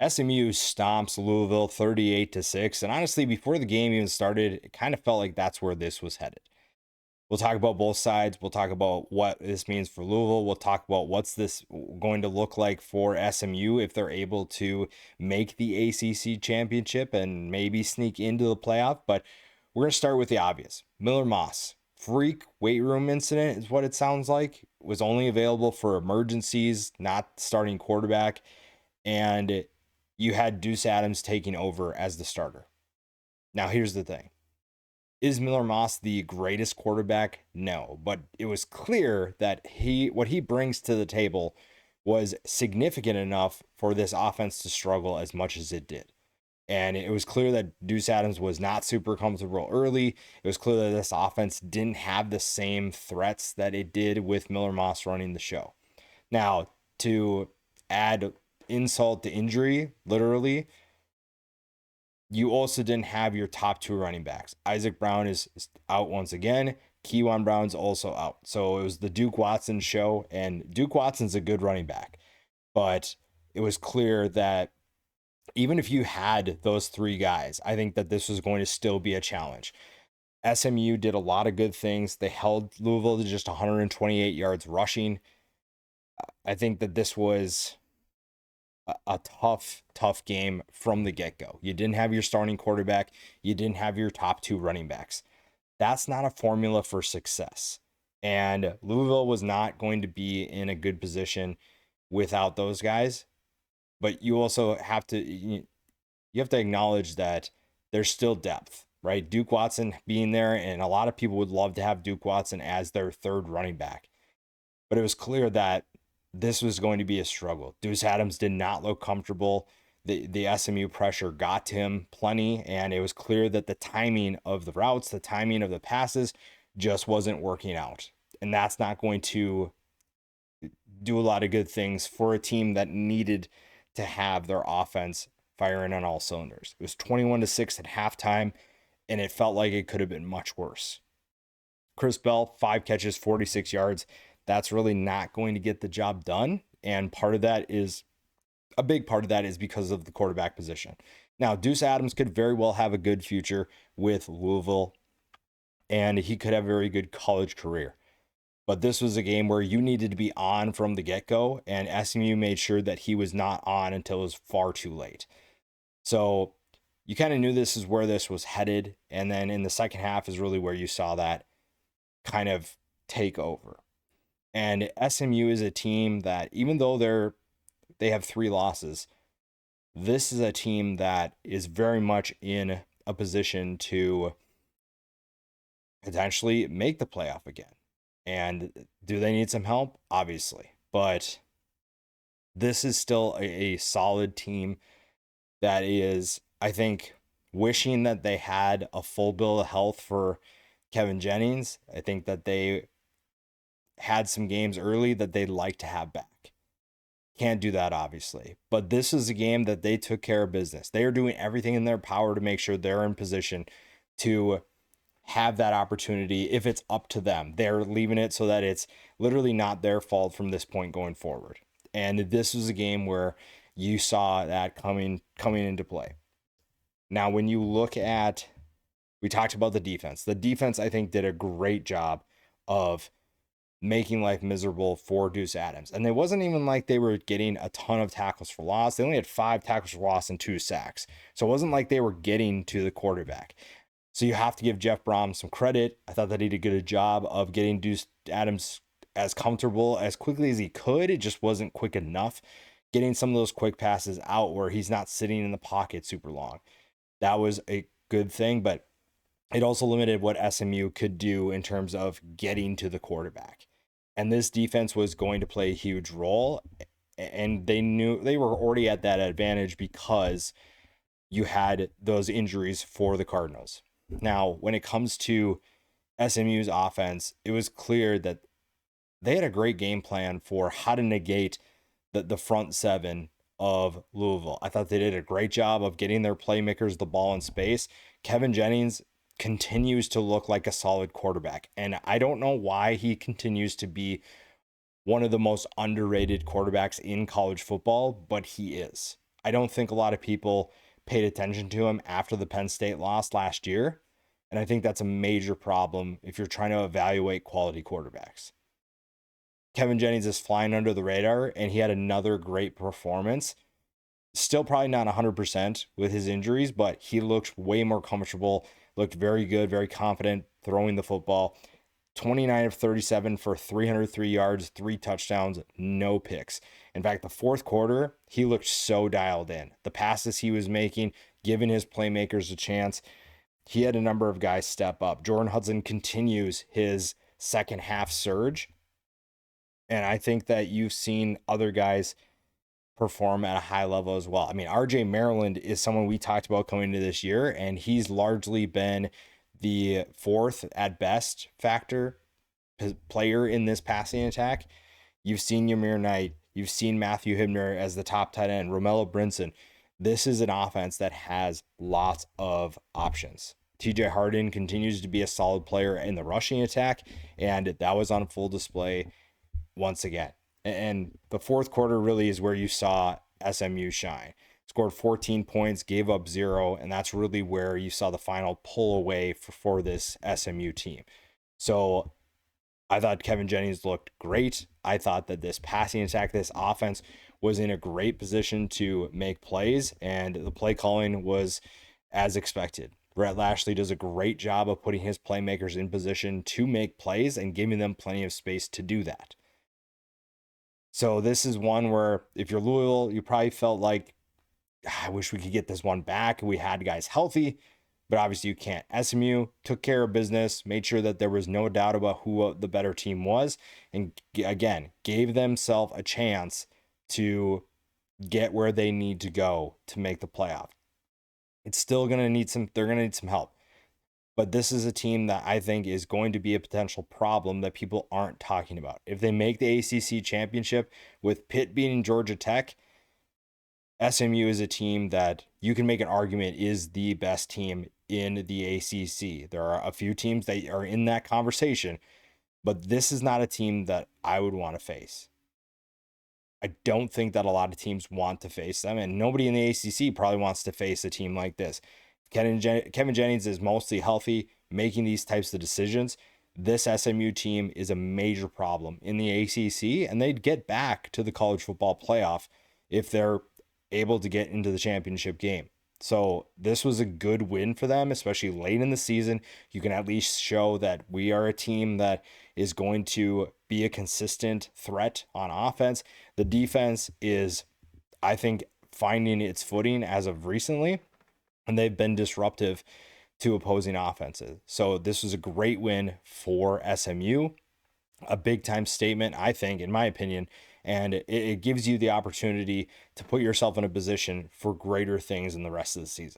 SMU stomps Louisville 38-6. And honestly, before the game even started, it kind of felt like that's where this was headed. We'll talk about both sides. We'll talk about what this means for Louisville. We'll talk about what's this going to look like for SMU if they're able to make the ACC championship and maybe sneak into the playoff. But we're going to start with the obvious. Miller Moss, freak weight room incident is what it sounds like. Was only available for emergencies, not starting quarterback. And you had Deuce Adams taking over as the starter. Now, here's the thing. Is Miller Moss the greatest quarterback? No, but it was clear that what he brings to the table was significant enough for this offense to struggle as much as it did. And it was clear that Deuce Adams was not super comfortable early. It was clear that this offense didn't have the same threats that it did with Miller Moss running the show. Now, to add insult to injury, literally, you also didn't have your top two running backs. Isaac Brown is out once again. Keywan Brown's also out. So it was the Duke Watson show, and Duke Watson's a good running back. But it was clear that even if you had those three guys, I think that this was going to still be a challenge. SMU did a lot of good things. They held Louisville to just 128 yards rushing. I think that this was a tough game from the get-go. You didn't have your starting quarterback. You didn't have your top two running backs. That's not a formula for success. And Louisville was not going to be in a good position without those guys. But you also have to acknowledge that there's still depth, right? Duke Watson being there, and a lot of people would love to have Duke Watson as their third running back. But it was clear that this was going to be a struggle. Deuce Adams did not look comfortable. The SMU pressure got to him plenty, and it was clear that the timing of the routes, the timing of the passes just wasn't working out. And that's not going to do a lot of good things for a team that needed to have their offense firing on all cylinders. It was 21-6 at halftime, and it felt like it could have been much worse. Chris Bell, 5 catches, 46 yards. That's really not going to get the job done. And a big part of that is because of the quarterback position. Now, Deuce Adams could very well have a good future with Louisville, and he could have a very good college career. But this was a game where you needed to be on from the get-go, and SMU made sure that he was not on until it was far too late. So you kind of knew this is where this was headed, and then in the second half is really where you saw that kind of take over. And SMU is a team that, even though they have 3 losses, this is a team that is very much in a position to potentially make the playoff again. And do they need some help? Obviously. But this is still a solid team that is, I think, wishing that they had a full bill of health for Kevin Jennings. I think that they had some games early that they'd like to have back. Can't do that, obviously. But this is a game that they took care of business. They are doing everything in their power to make sure they're in position to have that opportunity. If it's up to them, they're leaving it so that it's literally not their fault from this point going forward. And this was a game where you saw that coming into play. Now, when you look at, we talked about the defense. The defense, I think, did a great job of making life miserable for Deuce Adams. And it wasn't even like they were getting a ton of tackles for loss. They only had 5 tackles for loss and 2 sacks. So it wasn't like they were getting to the quarterback. So you have to give Jeff Brom some credit. I thought that he did a good job of getting Deuce Adams as comfortable as quickly as he could. It just wasn't quick enough. Getting some of those quick passes out where he's not sitting in the pocket super long. That was a good thing, but it also limited what SMU could do in terms of getting to the quarterback. And this defense was going to play a huge role. And they knew they were already at that advantage because you had those injuries for the Cardinals. Now, when it comes to SMU's offense, it was clear that they had a great game plan for how to negate the front 7 of Louisville. I thought they did a great job of getting their playmakers the ball in space. Kevin Jennings continues to look like a solid quarterback, and I don't know why he continues to be one of the most underrated quarterbacks in college football, but he is. I don't think a lot of people paid attention to him after the Penn State loss last year. And I think that's a major problem if you're trying to evaluate quality quarterbacks. Kevin Jennings is flying under the radar, and he had another great performance. Still probably not 100% with his injuries, but he looked way more comfortable, looked very good, very confident throwing the football. 29 of 37 for 303 yards, 3 touchdowns, no picks. In fact, the fourth quarter, he looked so dialed in. The passes he was making, giving his playmakers a chance. He had a number of guys step up. Jordan Hudson continues his second half surge. And I think that you've seen other guys perform at a high level as well. I mean, RJ Maryland is someone we talked about coming into this year, and he's largely been the fourth at best factor player in this passing attack. You've seen Ymir Knight, you've seen Matthew Hibner as the top tight end, Romello Brinson. This is an offense that has lots of options. TJ Harden continues to be a solid player in the rushing attack, and that was on full display once again. And the fourth quarter really is where you saw SMU shine. Scored 14 points, gave up 0, and that's really where you saw the final pull away for this SMU team. So I thought Kevin Jennings looked great. I thought that this passing attack, this offense was in a great position to make plays, and the play calling was as expected. Brett Lashley does a great job of putting his playmakers in position to make plays and giving them plenty of space to do that. So this is one where if you're Louisville, you probably felt like, I wish we could get this one back. We had guys healthy, but obviously you can't. SMU took care of business, made sure that there was no doubt about who the better team was, and again, gave themselves a chance to get where they need to go to make the playoff. It's still going to need they're going to need some help. But this is a team that I think is going to be a potential problem that people aren't talking about. If they make the ACC championship with Pitt beating Georgia Tech, SMU is a team that you can make an argument is the best team in the ACC. There are a few teams that are in that conversation, but this is not a team that I would want to face. I don't think that a lot of teams want to face them, and nobody in the ACC probably wants to face a team like this. Kevin Jennings is mostly healthy, making these types of decisions. This SMU team is a major problem in the ACC, and they'd get back to the college football playoff if they're able to get into the championship game. So this was a good win for them, especially late in the season. You can at least show that we are a team that is going to be a consistent threat on offense. The defense is, I think, finding its footing as of recently, and they've been disruptive to opposing offenses. So this was a great win for SMU, a big time statement, I think, in my opinion, and it gives you the opportunity to put yourself in a position for greater things in the rest of the season.